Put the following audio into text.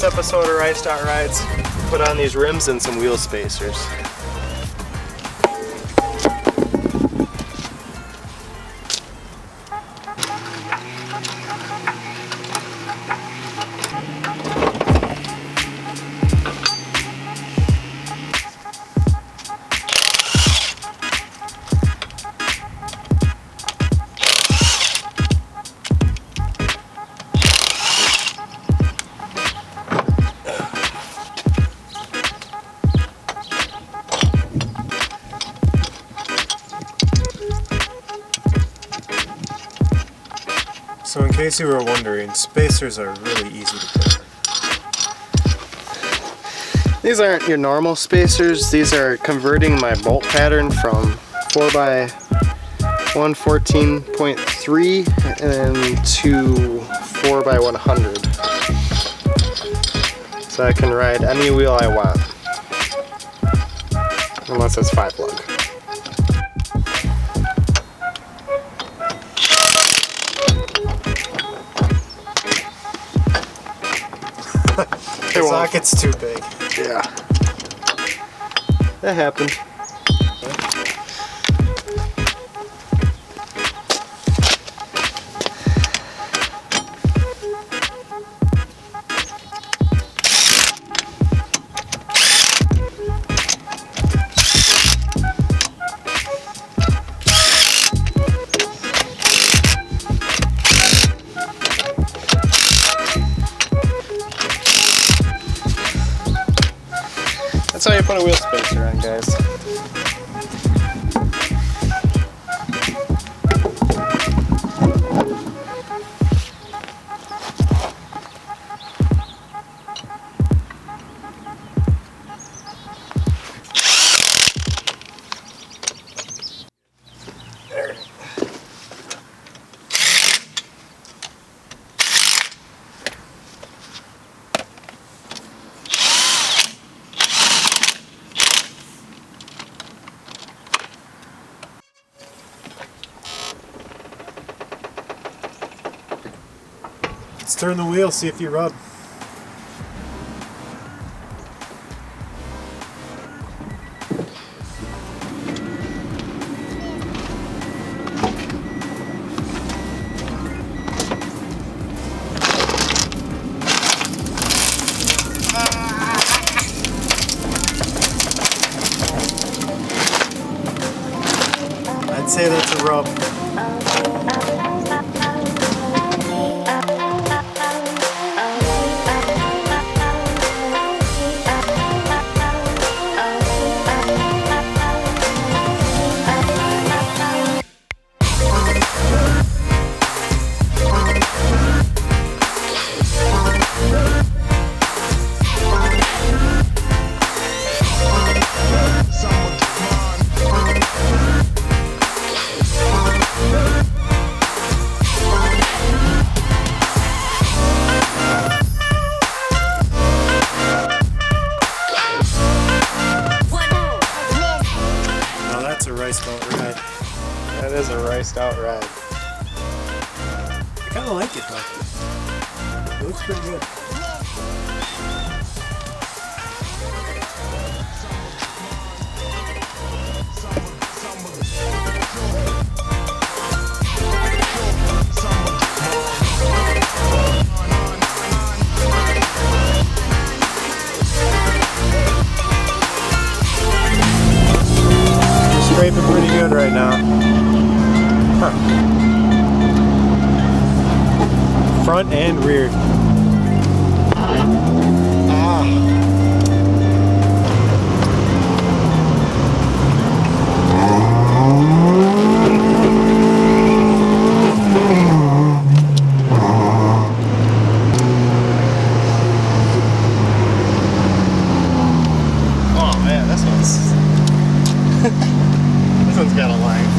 this episode of Riced Out Rides, put on these rims and some wheel spacers. So in case you were wondering, spacers are really easy to put on. These aren't your normal spacers. These are converting my bolt pattern from 4x114.3 and to 4x100. So I can ride any wheel I want. Unless it's 5 lug. The socket's too big. Yeah. That happened. That's how you put a wheel spacer on, guys. There. Let's turn the wheel, see if you rub. I'd say that's a rub. Riced out ride. That is a riced out ride. I kind of like it though. It looks pretty good. Scraping pretty good right now. Huh. Front and rear. Oh man, this one's this one's got a line.